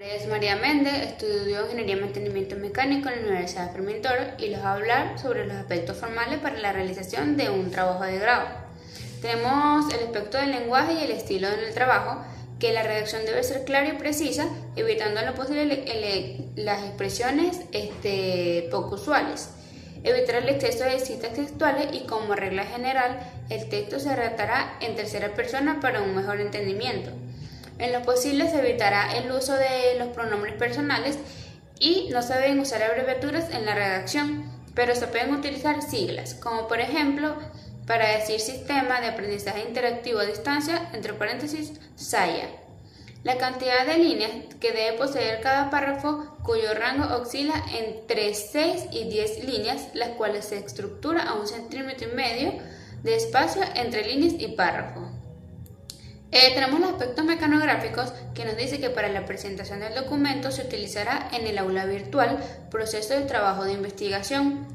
Es María Méndez, estudio Ingeniería y Mantenimiento Mecánico en la Universidad de Fermín Toro y les voy a hablar sobre los aspectos formales para la realización de un trabajo de grado. Tenemos el aspecto del lenguaje y el estilo en el trabajo, que la redacción debe ser clara y precisa, evitando en lo posible las expresiones poco usuales. Evitar el exceso de citas textuales y, como regla general, el texto se redactará en tercera persona para un mejor entendimiento. En lo posible se evitará el uso de los pronombres personales y no se deben usar abreviaturas en la redacción, pero se pueden utilizar siglas, como por ejemplo para decir Sistema de Aprendizaje Interactivo a Distancia, entre paréntesis, SAIA. La cantidad de líneas que debe poseer cada párrafo, cuyo rango oscila entre 6 y 10 líneas, las cuales se estructura a 1,5 centímetros de espacio entre líneas y párrafo. Tenemos los aspectos mecanográficos, que nos dice que para la presentación del documento se utilizará en el aula virtual proceso de trabajo de investigación.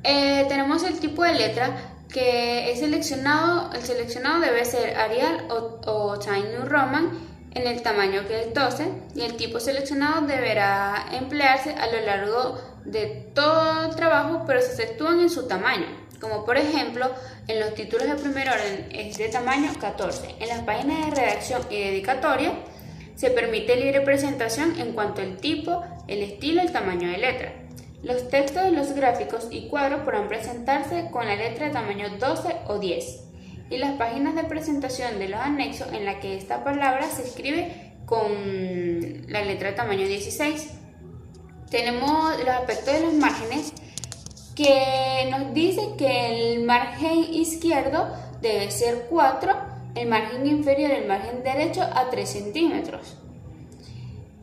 Tenemos el tipo de letra, que es el seleccionado debe ser Arial o Times New Roman en el tamaño que es 12, y el tipo seleccionado deberá emplearse a lo largo de todo el trabajo, pero se exceptúan en su tamaño, como por ejemplo en los títulos de primer orden es de tamaño 14. En las páginas de redacción y dedicatoria se permite libre presentación en cuanto al tipo, el estilo y el tamaño de letra. Los textos de los gráficos y cuadros podrán presentarse con la letra de tamaño 12 o 10, y las páginas de presentación de los anexos en la que esta palabra se escribe con la letra de tamaño 16. Tenemos los aspectos de los márgenes, que nos dice que el margen izquierdo debe ser 4, el margen inferior, el margen derecho a 3 centímetros.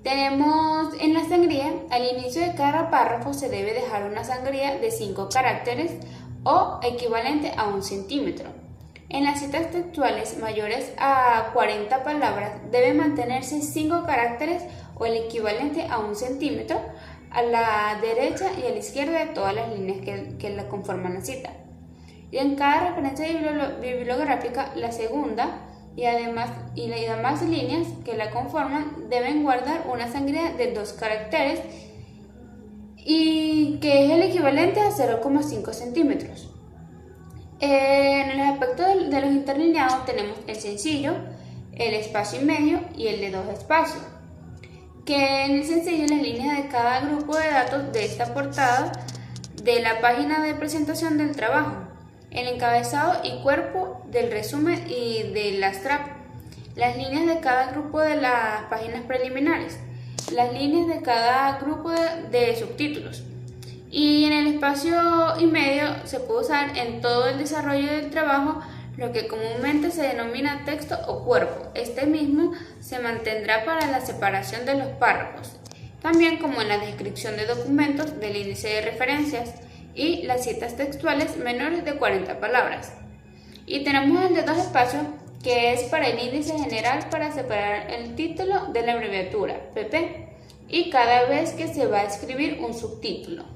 Tenemos en la sangría, al inicio de cada párrafo se debe dejar una sangría de 5 caracteres o equivalente a 1 centímetro. En las citas textuales mayores a 40 palabras deben mantenerse 5 caracteres o el equivalente a 1 centímetro a la derecha y a la izquierda de todas las líneas que la conforman la cita. Y en cada referencia bibliográfica, la segunda y las demás líneas que la conforman deben guardar una sangría de 2 caracteres y que es el equivalente a 0,5 centímetros. En el aspecto de los interlineados tenemos el sencillo, el espacio y medio y el de 2 espacios, que en el sencillo las líneas de cada grupo de datos de esta portada de la página de presentación del trabajo, el encabezado y cuerpo del resumen y de las trap, las líneas de cada grupo de las páginas preliminares, las líneas de cada grupo de subtítulos. Y en el espacio y medio se puede usar en todo el desarrollo del trabajo lo que comúnmente se denomina texto o cuerpo. Este mismo se mantendrá para la separación de los párrafos, también como en la descripción de documentos del índice de referencias y las citas textuales menores de 40 palabras. Y tenemos el de 2 espacios, que es para el índice general para separar el título de la abreviatura PP y cada vez que se va a escribir un subtítulo.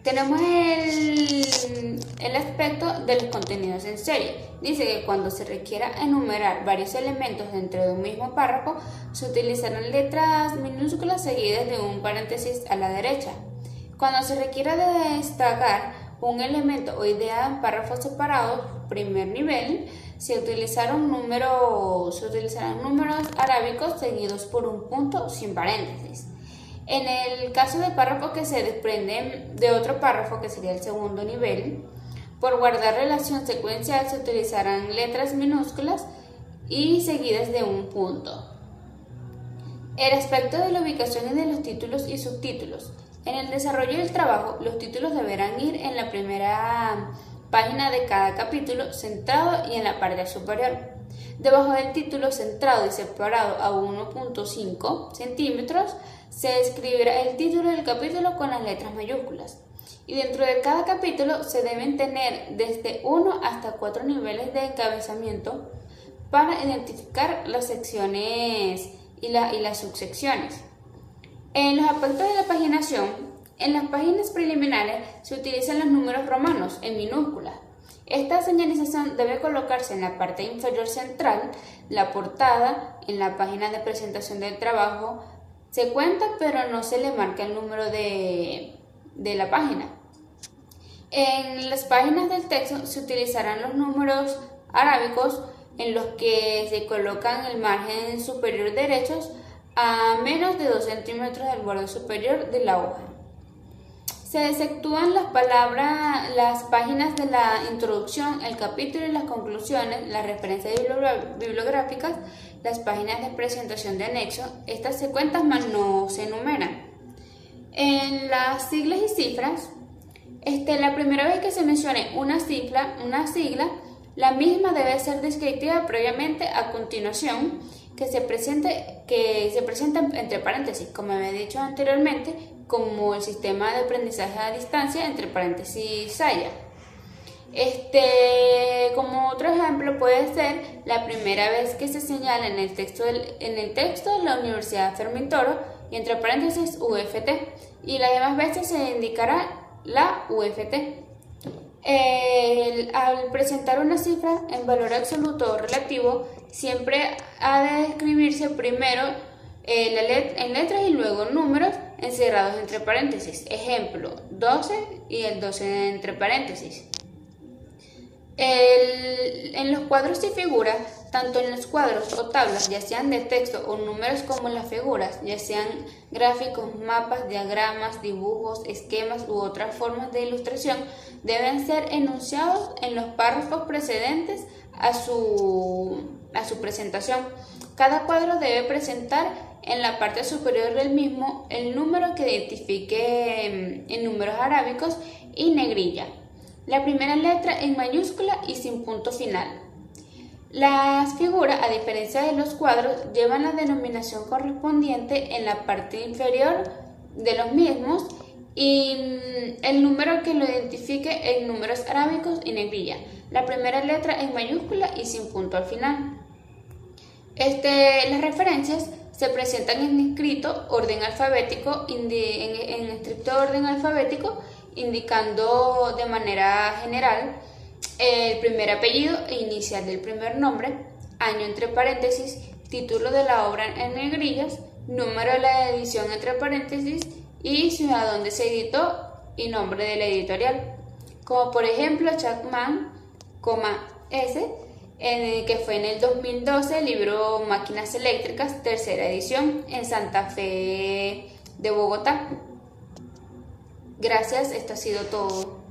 Tenemos el aspecto de los contenidos en serie. Dice que cuando se requiera enumerar varios elementos dentro de un mismo párrafo, se utilizarán letras minúsculas seguidas de un paréntesis a la derecha. Cuando se requiera destacar un elemento o idea en párrafos separados, primer nivel, se utilizarán números arábicos seguidos por un punto sin paréntesis. En el caso de párrafos que se desprenden de otro párrafo, que sería el segundo nivel, por guardar relación secuencial se utilizarán letras minúsculas y seguidas de un punto. El aspecto de la ubicación y de los títulos y subtítulos. En el desarrollo del trabajo, los títulos deberán ir en la primera página de cada capítulo, centrado y en la parte superior. Debajo del título centrado y separado a 1,5 centímetros, se escribirá el título del capítulo con las letras mayúsculas. Y dentro de cada capítulo se deben tener desde 1 hasta 4 niveles de encabezamiento para identificar las secciones y las subsecciones. En los aspectos de la paginación, en las páginas preliminares se utilizan los números romanos en minúsculas. Esta señalización debe colocarse en la parte inferior central la portada, en la página de presentación del trabajo, se cuenta pero no se le marca el número de la página. En las páginas del texto se utilizarán los números arábicos en los que se colocan el margen superior derechos a menos de 2 centímetros del borde superior de la hoja. Se exceptúan las páginas de la introducción, el capítulo y las conclusiones, las referencias bibliográficas, las páginas de presentación de anexo. Estas se cuentan mas no se enumeran. En las siglas y cifras, la primera vez que se mencione una sigla, la misma debe ser descrita previamente a continuación, que se presenta entre paréntesis, como había dicho anteriormente, como el sistema de aprendizaje a distancia, entre paréntesis Saya. Como otro ejemplo puede ser la primera vez que se señala en el texto de la Universidad Fermín Toro y entre paréntesis UFT, y las demás veces se indicará la UFT. Al presentar una cifra en valor absoluto o relativo, siempre ha de escribirse primero en letras y luego números encerrados entre paréntesis. Ejemplo, 12 y el 12 entre paréntesis. En los cuadros y figuras, tanto en los cuadros o tablas, ya sean de texto o números, como en las figuras, ya sean gráficos, mapas, diagramas, dibujos, esquemas u otras formas de ilustración, deben ser enunciados en los párrafos precedentes a su presentación. Cada cuadro debe presentar en la parte superior del mismo el número que identifique en números arábicos y negrilla. La primera letra en mayúscula y sin punto final. Las figuras, a diferencia de los cuadros, llevan la denominación correspondiente en la parte inferior de los mismos y el número que lo identifique en números arábicos y negrilla. La primera letra en mayúscula y sin punto al final. Las referencias se presentan en estricto orden alfabético, indicando de manera general el primer apellido e inicial del primer nombre, año entre paréntesis, título de la obra en negrillas, número de la edición entre paréntesis y ciudad donde se editó y nombre de la editorial, como por ejemplo Chapman, S, que fue en el 2012 el libro Máquinas Eléctricas, tercera edición, en Santa Fe de Bogotá. Gracias, esto ha sido todo.